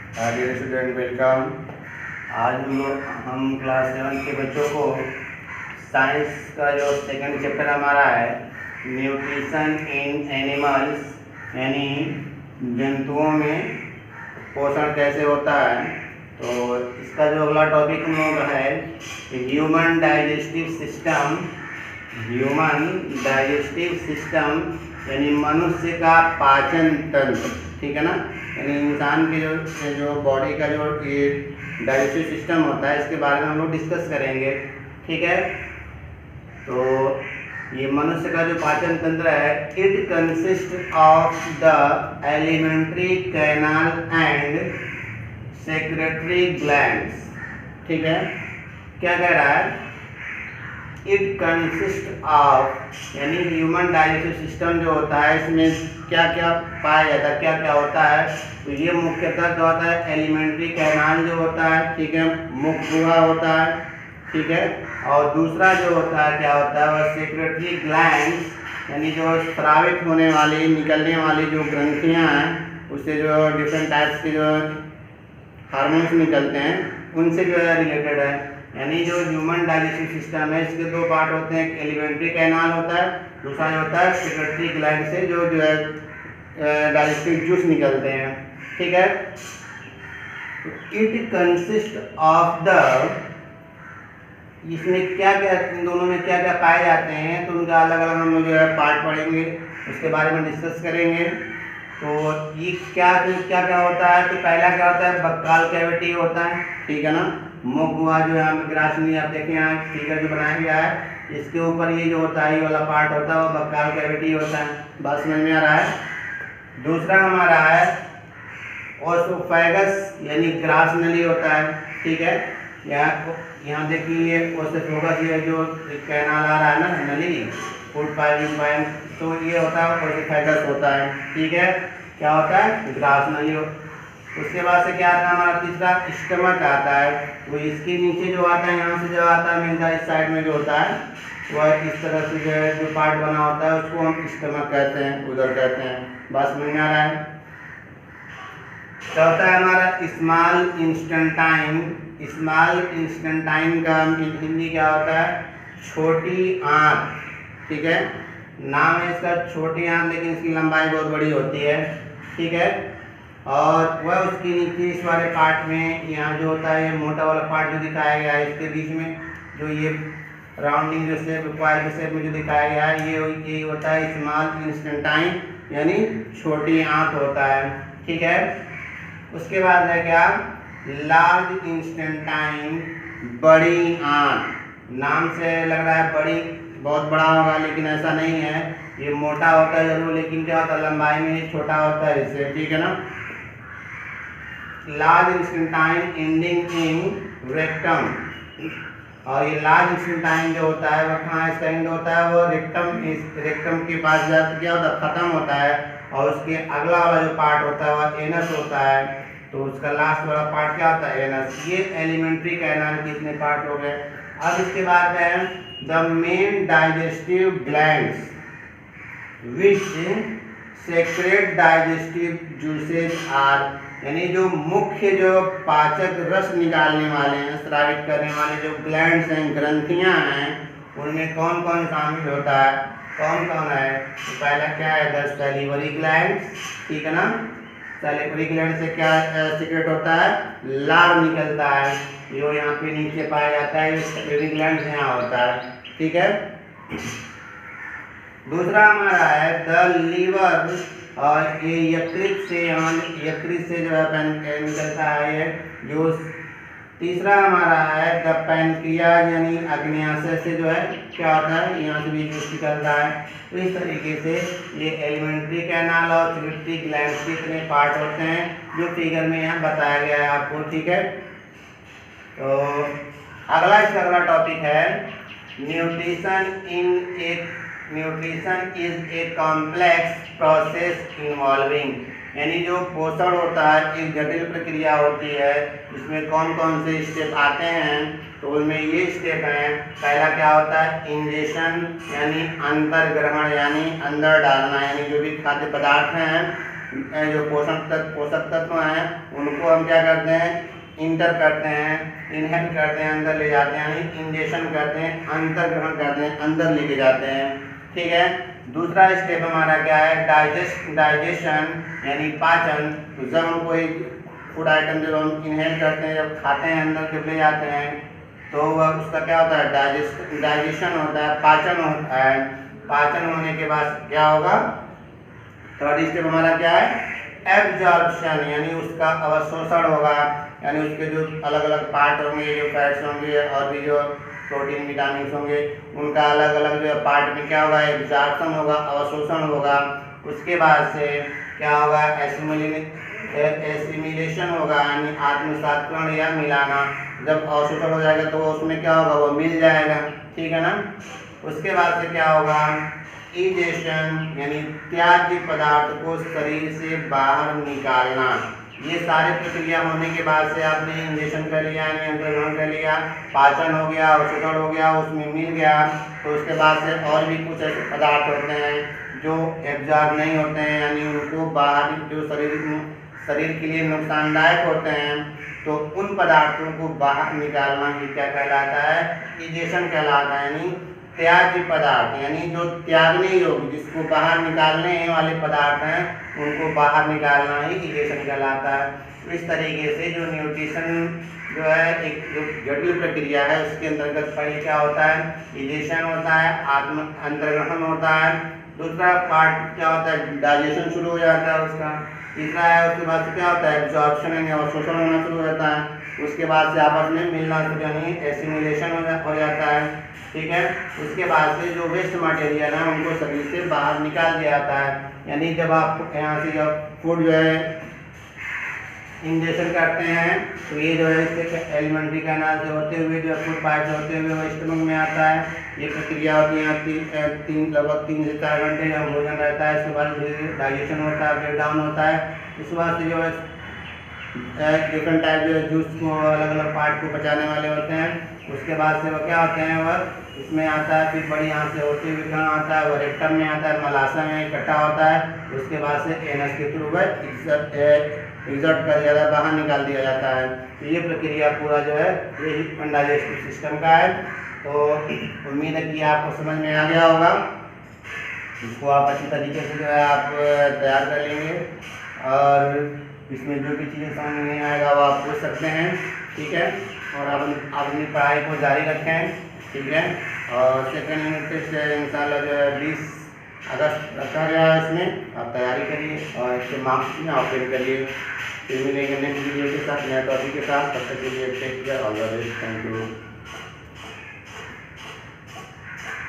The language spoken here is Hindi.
Dear student welcome. आज हम क्लास 7 के बच्चों को साइंस का जो सेकंड चैप्टर हमारा है न्यूट्रिशन इन एनिमल्स यानी जंतुओं में पोषण कैसे होता है, तो इसका जो अगला टॉपिक हम लोग है human digestive system. Human digestive system यानी मनुष्य का पाचन तंत्र, ठीक है ना। यानी इंसान के जो बॉडी का जो ये डाइजेस्टिव सिस्टम होता है इसके बारे में हम लोग डिस्कस करेंगे, ठीक है। तो ये मनुष्य का जो पाचन तंत्र है, it consist of the alimentary canal and secretary glands, ठीक है। क्या कह रहा है, इट कंसिस्ट ऑफ यानी ह्यूमन डाइजेस्टिव सिस्टम जो होता है इसमें क्या क्या पाया जाता है, क्या क्या होता है। तो ये मुख्यतः क्या होता है, एलिमेंट्री कैनाल जो होता है, ठीक है, मुख गुहा होता है, ठीक है। और दूसरा जो होता है क्या होता है वह सेक्रेटरी ग्लैंड्स यानी जो स्रावित होने वाली निकलने वाली जो ग्रंथियां हैं उससे जो डिफरेंट टाइप्स के जो हार्मोन्स निकलते हैं उनसे जो है रिलेटेड है। यानी जो ह्यूमन डाइजेस्टिव सिस्टम है इसके दो पार्ट होते हैं, एक एलिमेंट्री कैनाल होता है, दूसरा जो होता है सेक्रेटरी ग्लैंड से जो है डाइजेस्टिव जूस निकलते हैं, ठीक है। इट कंसिस्ट ऑफ द, इसमें क्या क्या, इन दोनों में क्या क्या पाए जाते हैं तो उनका अलग अलग हम लोग जो है पार्ट पढ़ेंगे, उसके बारे में डिस्कस करेंगे। तो ये क्या क्या होता है, तो पहला क्या होता है बक्काल कैविटी होता है, ठीक है ना। मुख गुहा जो है हमें ग्रास में आप देखें यहाँ फिगर जो बनाया गया है इसके ऊपर ये जो होता है ये वाला पार्ट होता है वो बक्काल कैविटी होता है, बात समझ में आ रहा है। दूसरा हमारा है ओसोफेगस यानी ग्रास नली होता है, ठीक है। यहाँ देखिए ओसोफेगस ये जो कैनाल आ रहा है ना नली फूड पाइप, तो ये होता है ओसोफेगस होता है, ठीक है। क्या होता है ग्रास नली। उसके बाद से क्या आता है हमारा तीसरा स्टमक आता है, वो इसके नीचे जो आता है यहाँ से जो आता है मिलता है इस साइड में जो होता है वह इस तरह से जो है जो पार्ट बना होता है उसको हम स्टमक कहते हैं, उधर कहते हैं, बस समझ में आ रहा है। चौथा है हमारा स्मॉल इंस्टेंटाइन। स्मॉल इंस्टेंटाइन का हिंदी क्या होता है छोटी आंत, ठीक है। नाम है इसका छोटी आंत लेकिन इसकी लंबाई बहुत बड़ी होती है, ठीक है। और वह उसके नीचे इस वाले पार्ट में यहाँ जो होता है ये मोटा वाला पार्ट जो दिखाया गया है इसके बीच में जो ये राउंडिंग जो शेप क्वायर के शेप में जो दिखाया गया है ये होता है स्मॉल इंस्टेंटाइन यानी छोटी आंत होता है, ठीक है। उसके बाद है क्या लार्ज इंस्टेंटाइन बड़ी आंत। नाम से लग रहा है बड़ी बहुत बड़ा होगा लेकिन ऐसा नहीं है, ये मोटा होता है जरूर लेकिन क्या होता है लंबाई में छोटा होता है इससे, ठीक है ना। लार्ज इंस्टेंटाइन एंडिंग इन रेक्टम, और ये लार्ज इंस्टेंटाइन जो होता है वह कहाँ इसका एंड होता है वो रेक्टम के पास जाकर क्या होता है खत्म होता है, और उसके अगला वाला जो पार्ट होता है वह एनस होता है, तो उसका लास्ट वाला पार्ट क्या होता है एनस। ये एलिमेंट्री कैनाल के इतने पार्ट हो गए। अब इसके बाद है the main digestive glands which secrete digestive juices are, यानी जो मुख्य जो पाचक रस निकालने वाले हैं स्रावित करने वाले जो ग्लैंड्स हैं ग्रंथियां हैं उनमें कौन कौन शामिल होता है, कौन कौन है। तो पहला क्या है द सैलिवरी ग्लैंड्स, ठीक है ना। सैलिवरी ग्लैंड से क्या सीक्रेट होता है लार निकलता है जो यहाँ पे नीचे पाया जाता है, सैलिवरी ग्लैंड यहाँ होता है, ठीक है। दूसरा हमारा है द लीवर, और ये यकृत से यहाँ यकृत से जो है निकलता है ये जो। तीसरा हमारा है द पैनक्रियाज यानी अग्न्याशय से जो है क्या होता है यहाँ से भी जूस निकलता है। तो इस तरीके से ये एलिमेंट्री कैनाल और सेक्रेटरी ग्लैंड्स के इतने पार्ट होते हैं जो फिगर में यहाँ बताया गया है आपको, ठीक है। तो इसका अगला टॉपिक है nutrition is a complex process involving, यानी जो पोषण होता है एक जटिल प्रक्रिया होती है इसमें कौन कौन से स्टेप आते हैं, तो उनमें ये स्टेप हैं। पहला क्या होता है इंजेशन यानी अंतर ग्रहण यानी अंदर डालना, यानी जो भी खाद्य पदार्थ हैं जो पोषक तत्व हैं उनको हम क्या करते हैं, इंटर करते हैं, इनहेल करते हैं, अंदर ले जाते हैं, यानी इंजेक्शन करते हैं, अंतर ग्रहण करते हैं, अंदर लेके जाते हैं। ठीक है। दूसरा स्टेप हमारा क्या है, डाइजेशन यानी पाचन। तो जब हम कोई फूड आइटम जब हम इनहेल करते हैं, जब खाते हैं, अंदर जब ले जाते हैं, तो वह उसका क्या होता है, डाइजेशन होता है, पाचन होता है। पाचन होने के बाद क्या होगा, थर्ड स्टेप हमारा क्या है, एब्जॉर्प्शन यानी उसका अवशोषण होगा, यानी उसके जो अलग अलग पार्ट होंगे, जो फैट्स होंगे और भी जो प्रोटीन विटामिन होंगे, उनका अलग अलग जो पार्ट में क्या होगा, एब्जॉर्प्शन होगा, अवशोषण होगा। उसके बाद से क्या होगा, एसिमिलेशन होगा, यानी आत्मसात्करण या मिलाना। जब अवशोषण हो जाएगा तो उसमें क्या होगा, वो मिल जाएगा। ठीक है ना। उसके बाद से क्या होगा, इजेशन यानी त्याज्य पदार्थ को शरीर से बाहर निकालना। ये सारे प्रक्रिया होने के बाद से आपने इंजेक्शन कर लिया, यानी अंतर्ग्रहण कर लिया, पाचन हो गया, अवशोषण हो गया, उसमें मिल गया। तो उसके बाद से और भी कुछ ऐसे पदार्थ होते हैं जो एब्जॉर्ब नहीं होते हैं, यानी उनको बाहर जो शरीर के लिए नुकसानदायक होते हैं, तो उन पदार्थों को बाहर निकालना ही क्या कहलाता है, इजेशन कहलाता है। यानी त्याज्य पदार्थ यानी जो त्यागने योग्य, जिसको बाहर निकालने वाले पदार्थ हैं, उनको बाहर निकालना ही इजेशन कहलाता है। इस तरीके से जो न्यूट्रिशन जो है एक जो जटिल प्रक्रिया है, उसके अंतर्गत पहले क्या होता है, इजेशन होता है, अंतर्ग्रहण होता है। दूसरा पार्ट क्या होता है, डाइजेशन शुरू हो जाता है उसका। तीसरा है, उसके बाद से क्या होता है, एब्जॉर्प्शन यानी अवशोषण होना शुरू हो जाता है। उसके बाद से आपस में मिलना शुरू यानी एसिमिलेशन हो जाता है। ठीक है। उसके बाद से जो वेस्ट मटेरियल है उनको शरीर से बाहर निकाल दिया जाता है। यानी जब आप यहाँ से जब फूड जो है इंजेक्शन करते हैं, तो ये जो है इसके एलिमेंट्री कैनाल से होते हुए जो फूड पाइप से होते हुए वो स्टमक में आता है। ये प्रक्रिया होती है लगभग 3 से 4 घंटे जब भोजन रहता है। इसके बाद डाइजेशन होता है, ब्रेक डाउन होता है। इस बाद से जो है डिफरेंट टाइप जो जूस को अलग अलग पार्ट को पचाने वाले होते हैं। उसके बाद से वो क्या होते हैं, वह इसमें आता है, फिर बड़ी यहाँ से होते हुए कहाँ आता है, वो रेक्टम में आता है, मलाशय में इकट्ठा होता है। उसके बाद से एनस के थ्रू वह एग्जॉर्ट कर दिया जाता है, बाहर निकाल दिया जाता है। तो ये प्रक्रिया पूरा जो है यही डाइजेस्टिव सिस्टम का है। तो उम्मीद है कि आपको समझ में आ गया होगा। इसको आप अच्छी तरीके से जो है आप तैयार कर लेंगे, और इसमें जो भी चीज़ें समझ में नहीं आएगा वो आप पूछ सकते हैं। ठीक है। और आप अपनी पढ़ाई को जारी रखें। ठीक है। और सेकेंड यूनिट से इंशाल्लाह जो है 20 अगस्त रखा गया है, इसमें आप तैयारी करिए और इसके मार्क्स में आप फिल करिए। फिर मिलेंगे नेक्स्ट वीडियो के साथ, नए टॉपिक के साथ। तब तक के लिए take care, all the best, thank you.